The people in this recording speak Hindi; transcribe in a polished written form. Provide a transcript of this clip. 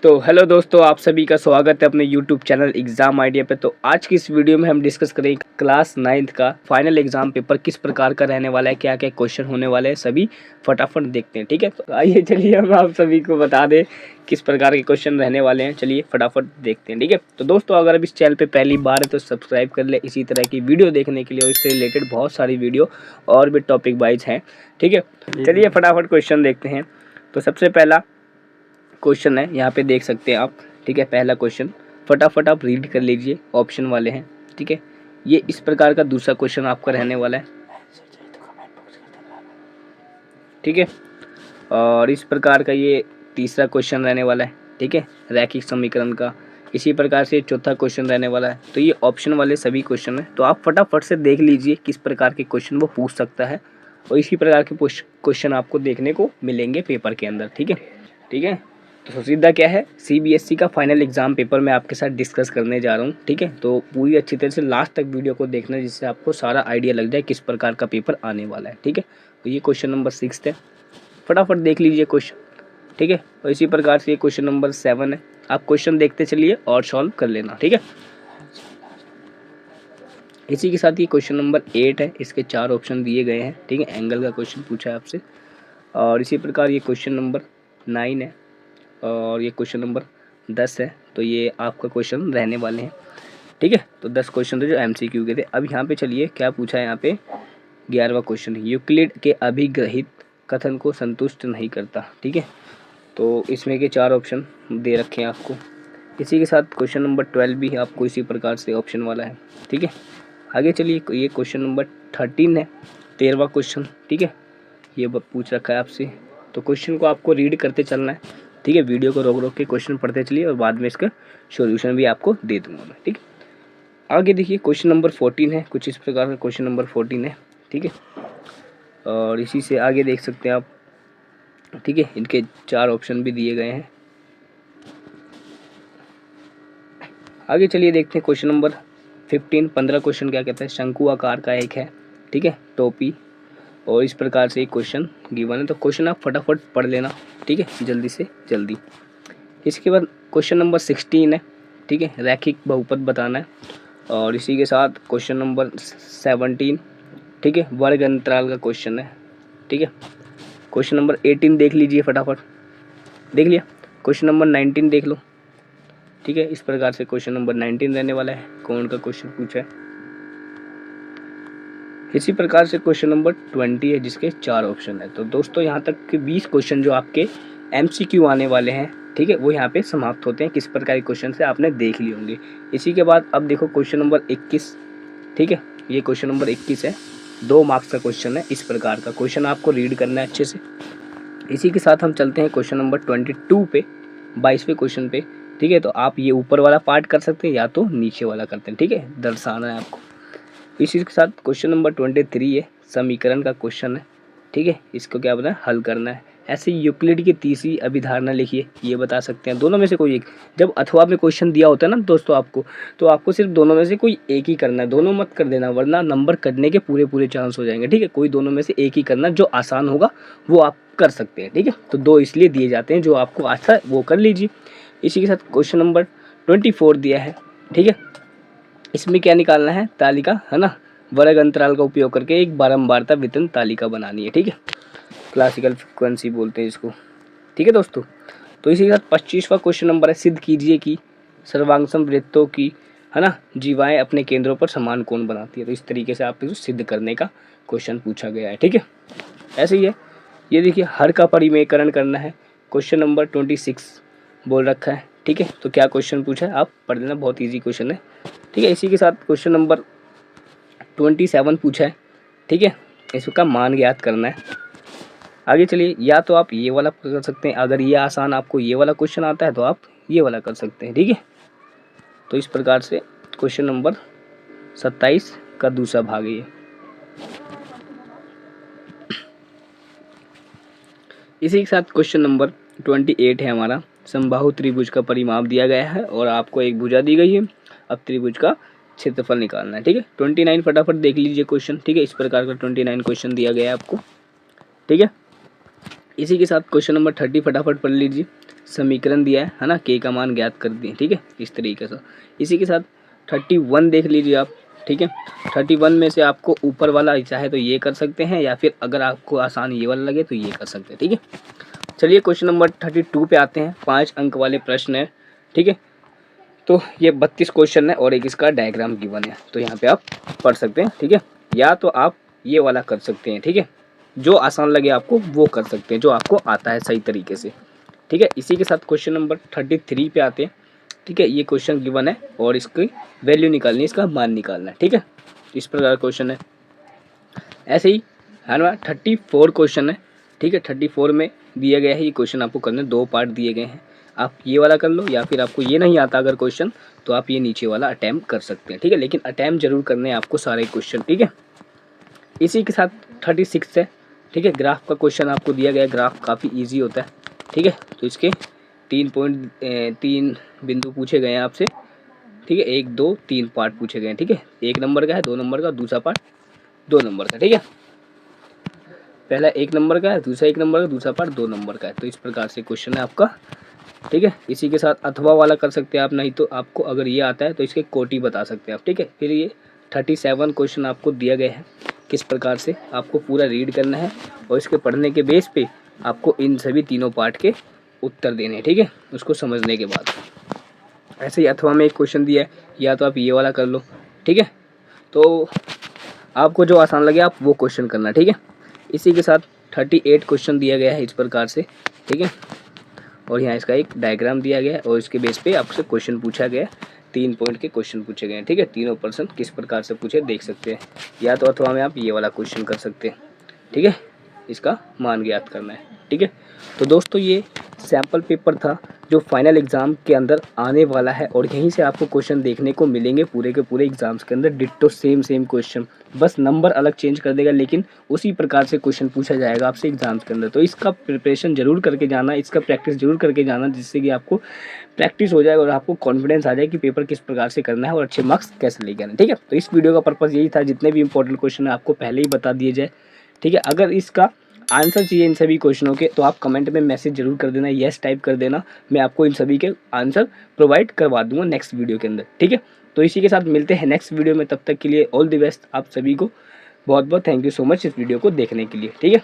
तो हेलो दोस्तों, आप सभी का स्वागत है अपने यूट्यूब चैनल एग्ज़ाम आइडिया पे। तो आज की इस वीडियो में हम डिस्कस करेंगे क्लास 9th का फाइनल एग्जाम पेपर किस प्रकार का रहने वाला है, क्या क्या क्वेश्चन होने वाले हैं, सभी फटाफट देखते हैं। ठीक है, तो आइए चलिए हम आप सभी को बता दें किस प्रकार के क्वेश्चन रहने वाले हैं। चलिए फटाफट देखते हैं। ठीक है, तो दोस्तों अगर अब इस चैनल पर पहली बार है तो सब्सक्राइब कर ले इसी तरह की वीडियो देखने के लिए, और इससे रिलेटेड बहुत सारी वीडियो और भी टॉपिक वाइज हैं। ठीक है, चलिए फटाफट क्वेश्चन देखते हैं। तो सबसे पहला क्वेश्चन है, यहाँ पे देख सकते हैं आप। ठीक है, पहला क्वेश्चन फटाफट आप रीड कर लीजिए, ऑप्शन वाले हैं। ठीक है, ये इस प्रकार का दूसरा क्वेश्चन आपका रहने वाला है। ठीक है, और इस प्रकार का ये तीसरा क्वेश्चन रहने वाला है। ठीक है, रैखिक समीकरण का। इसी प्रकार से चौथा क्वेश्चन रहने वाला है। तो ये ऑप्शन वाले सभी क्वेश्चन है, तो आप फटाफट से देख लीजिए किस प्रकार के क्वेश्चन वो पूछ सकता है, और इसी प्रकार के क्वेश्चन आपको देखने को मिलेंगे पेपर के अंदर। ठीक है, ठीक है। तो सीधा क्या है, सीबीएसई का फाइनल एग्जाम पेपर मैं आपके साथ डिस्कस करने जा रहा हूँ। ठीक है, तो पूरी अच्छी तरह से लास्ट तक वीडियो को देखना, जिससे आपको सारा आइडिया लग जाए किस प्रकार का पेपर आने वाला है। ठीक है, तो ये क्वेश्चन नंबर 6 है, फटाफट देख लीजिए क्वेश्चन। ठीक है, और इसी प्रकार से ये क्वेश्चन नंबर 7 है। आप क्वेश्चन देखते चलिए और सॉल्व कर लेना। ठीक है, इसी के साथ ये क्वेश्चन नंबर 8 है, इसके 4 ऑप्शन दिए गए हैं। ठीक है, एंगल का क्वेश्चन पूछा है आपसे। और इसी प्रकार ये क्वेश्चन नंबर 9 है, और ये क्वेश्चन नंबर 10 है। तो ये आपका क्वेश्चन रहने वाले हैं। ठीक है, तो 10 क्वेश्चन थे जो एमसीक्यू के थे। अब यहाँ पे चलिए क्या पूछा है, यहाँ पे 11वां क्वेश्चन, यूक्लिड के अभिग्रहित कथन को संतुष्ट नहीं करता। ठीक है, तो इसमें के 4 ऑप्शन दे रखे हैं आपको। इसी के साथ क्वेश्चन नंबर 12 भी आपको इसी प्रकार से ऑप्शन वाला है। ठीक है, आगे चलिए, ये क्वेश्चन नंबर 13 है, 13वां क्वेश्चन। ठीक है, ये पूछ रखा है आपसे, तो क्वेश्चन को आपको रीड करते चलना है। ठीक है, वीडियो को रोक रोक के क्वेश्चन पढ़ते चलिए, और बाद में इसका सॉल्यूशन भी आपको दे दूंगा मैं। ठीक है, आगे देखिए क्वेश्चन नंबर 14 है, कुछ इस प्रकार का क्वेश्चन नंबर 14 है। ठीक है, और इसी से आगे देख सकते हैं आप। ठीक है, इनके 4 ऑप्शन भी दिए गए हैं। आगे चलिए देखते हैं क्वेश्चन नंबर 15 क्वेश्चन क्या कहता है, शंकु आकार का एक है। ठीक है, टोपी, और इस प्रकार से एक क्वेश्चन गिवन है। तो क्वेश्चन आप फटाफट पढ़ लेना। ठीक है, जल्दी से जल्दी। इसके बाद क्वेश्चन नंबर 16 है। ठीक है, रैखिक बहुपद बताना है। और इसी के साथ क्वेश्चन नंबर 17, ठीक है, वर्ग अंतराल का क्वेश्चन है। ठीक है, क्वेश्चन नंबर 18 देख लीजिए फटाफट, देख लिया। क्वेश्चन नंबर 19 देख लो। ठीक है, इस प्रकार से क्वेश्चन नंबर 19 रहने वाला है, कौन का क्वेश्चन पूछा है। इसी प्रकार से क्वेश्चन नंबर 20 है, जिसके 4 ऑप्शन है। तो दोस्तों यहाँ तक के 20 क्वेश्चन जो आपके एमसीक्यू आने वाले हैं, ठीक है, वो यहाँ पे समाप्त होते हैं। किस प्रकार के क्वेश्चन से आपने देख लिए होंगे। इसी के बाद अब देखो क्वेश्चन नंबर 21। ठीक है, ये क्वेश्चन नंबर 21 है, 2 मार्क्स का क्वेश्चन है। इस प्रकार का क्वेश्चन आपको रीड करना है अच्छे से। इसी के साथ हम चलते हैं क्वेश्चन नंबर 22 पे, 22वें क्वेश्चन पे। ठीक है, तो आप ये ऊपर वाला पार्ट कर सकते हैं या तो नीचे वाला करते हैं। ठीक है, दर्शाना है आपको। इसी के साथ क्वेश्चन नंबर 23 है, समीकरण का क्वेश्चन है। ठीक है, इसको क्या बताना है, हल करना है। ऐसे यूक्लिड की तीसरी अभिधारणा लिखिए, ये बता सकते हैं। दोनों में से कोई एक, जब अथवा में क्वेश्चन दिया होता है ना दोस्तों आपको, तो आपको सिर्फ दोनों में से कोई एक ही करना है। दोनों मत कर देना, वरना नंबर कटने के पूरे चांस हो जाएंगे। ठीक है, कोई दोनों में से एक ही करना, जो आसान होगा वो आप कर सकते हैं। ठीक है, तो 2 इसलिए दिए जाते हैं, जो आपको आता है वो कर लीजिए। इसी के साथ क्वेश्चन नंबर 24 दिया है। ठीक है, इसमें क्या निकालना है, तालिका, है ना, वर्ग अंतराल का उपयोग करके एक बारंबारता वितरण तालिका बनानी है। ठीक है, क्लासिकल फ्रीक्वेंसी बोलते हैं इसको। ठीक है दोस्तों, तो इसी के साथ 25वां क्वेश्चन नंबर है, सिद्ध कीजिए कि सर्वांगसम वृत्तों की, है ना, जीवाएं अपने केंद्रों पर समान कोण बनाती है। तो इस तरीके से आपको सिद्ध करने का क्वेश्चन पूछा गया है। ठीक है, ऐसे ही है। ये देखिए, हर का परिमेयकरण करना है, क्वेश्चन नंबर 26 बोल रखा है। ठीक है, तो क्या क्वेश्चन पूछा है आप पढ़ लेना, बहुत ईजी क्वेश्चन है। ठीक है, इसी के साथ क्वेश्चन नंबर 27 पूछा है। ठीक है, इसका मान ज्ञात करना है। आगे चलिए, या तो आप ये वाला कर सकते हैं, अगर ये आसान आपको ये वाला क्वेश्चन आता है तो आप ये वाला कर सकते हैं। ठीक है, तो इस प्रकार से क्वेश्चन नंबर 27 का दूसरा भाग है ये। इसी के साथ क्वेश्चन नंबर 28 है हमारा, समबाहु त्रिभुज का परिमाप दिया गया है और आपको एक भुजा दी गई है। अब त्रिभुज का क्षेत्रफल निकालना है। ठीक है, 29 फटाफट देख लीजिए क्वेश्चन। ठीक है, इस प्रकार का 29 क्वेश्चन दिया गया है आपको। ठीक है, इसी के साथ क्वेश्चन नंबर 30 फटाफट पढ़ लीजिए। समीकरण दिया है ना, के का मान ज्ञात कर दिए, ठीक है, इस तरीके से। इसी के साथ 31 देख लीजिए आप, ठीक है। 31 में से आपको ऊपर वाला चाहे तो ये कर सकते हैं, या फिर अगर आपको आसान ये वाला लगे तो ये कर सकते हैं, ठीक है। चलिए क्वेश्चन नंबर 32 पे आते हैं। 5 अंक वाले प्रश्न है, ठीक है। तो ये 32 क्वेश्चन है और एक इसका डायग्राम गिवन है, तो यहाँ पे आप पढ़ सकते हैं, ठीक है। या तो आप ये वाला कर सकते हैं, ठीक है, जो आसान लगे आपको वो कर सकते हैं, जो आपको आता है सही तरीके से, ठीक है। इसी के साथ क्वेश्चन नंबर 33 पे आते हैं, ठीक है। ये क्वेश्चन गिवन है और इसकी वैल्यू निकालनी है, इसका मान निकालना है, ठीक है। इस प्रकार क्वेश्चन है। ऐसे ही है ना 34 क्वेश्चन है, ठीक है। 34 में दिया गया है ये क्वेश्चन आपको करने, 2 पार्ट दिए गए हैं। आप ये वाला कर लो, या फिर आपको ये नहीं आता अगर क्वेश्चन, तो आप ये नीचे वाला अटैम्प्ट कर सकते हैं, ठीक है। लेकिन अटैम्प्ट जरूर करने हैं आपको सारे क्वेश्चन, ठीक है। इसी के साथ 36 है, ठीक है। ग्राफ का क्वेश्चन आपको दिया गया है, ग्राफ काफ़ी ईजी होता है, ठीक है। तो इसके 3 बिंदु पूछे गए हैं आपसे, ठीक है। 1 2 3 पार्ट पूछे गए हैं, ठीक है। 1 नंबर का है, 2 नंबर का, दूसरा पार्ट 2 नंबर का, ठीक है। पहला 1 नंबर का है, दूसरा 1 नंबर का, दूसरा पार्ट 2 नंबर का है। तो इस प्रकार से क्वेश्चन है आपका, ठीक है। इसी के साथ अथवा वाला कर सकते हैं आप, नहीं तो आपको अगर ये आता है तो इसके कोटि बता सकते हैं आप, ठीक है। फिर ये 37 क्वेश्चन आपको दिया गया है, किस प्रकार से आपको पूरा रीड करना है और इसके पढ़ने के बेस पे आपको इन सभी तीनों पार्ट के उत्तर देने हैं, ठीक है, उसको समझने के बाद। ऐसे ही अथवा में एक क्वेश्चन दिया है, या तो आप ये वाला कर लो, ठीक है। तो आपको जो आसान लगे आप वो क्वेश्चन करना, ठीक है। इसी के साथ 38 क्वेश्चन दिया गया है इस प्रकार से, ठीक है। और यहाँ इसका एक डायग्राम दिया गया है और इसके बेस पे आपसे क्वेश्चन पूछा गया है, 3 पॉइंट के क्वेश्चन पूछे गए हैं, ठीक है। तीनों पर्सन किस प्रकार से पूछे देख सकते हैं। या तो अथवा में आप ये वाला क्वेश्चन कर सकते हैं, ठीक है, इसका मान ज्ञात करना है, ठीक है। तो दोस्तों ये सैम्पल पेपर था जो फाइनल एग्ज़ाम के अंदर आने वाला है, और यहीं से आपको क्वेश्चन देखने को मिलेंगे पूरे के पूरे एग्जाम्स के अंदर, डिट्टो सेम क्वेश्चन, बस नंबर अलग चेंज कर देगा, लेकिन उसी प्रकार से क्वेश्चन पूछा जाएगा आपसे एग्जाम्स के अंदर। तो इसका प्रिपरेशन जरूर करके जाना, इसका प्रैक्टिस जरूर करके जाना, जिससे कि आपको प्रैक्टिस हो जाए और आपको कॉन्फिडेंस आ जाए कि पेपर किस प्रकार से करना है और अच्छे मार्क्स कैसे लेके आना है, ठीक है। तो इस वीडियो का पर्पज़ यही था, जितने भी इंपॉर्टेंट क्वेश्चन है आपको पहले ही बता दिए जाए, ठीक है। अगर इसका आंसर चाहिए इन सभी क्वेश्चनों के, तो आप कमेंट में मैसेज जरूर कर देना, यस टाइप कर देना, मैं आपको इन सभी के आंसर प्रोवाइड करवा दूंगा नेक्स्ट वीडियो के अंदर, ठीक है। तो इसी के साथ मिलते हैं नेक्स्ट वीडियो में, तब तक के लिए ऑल द बेस्ट आप सभी को। बहुत बहुत थैंक यू सो मच इस वीडियो को देखने के लिए, ठीक है।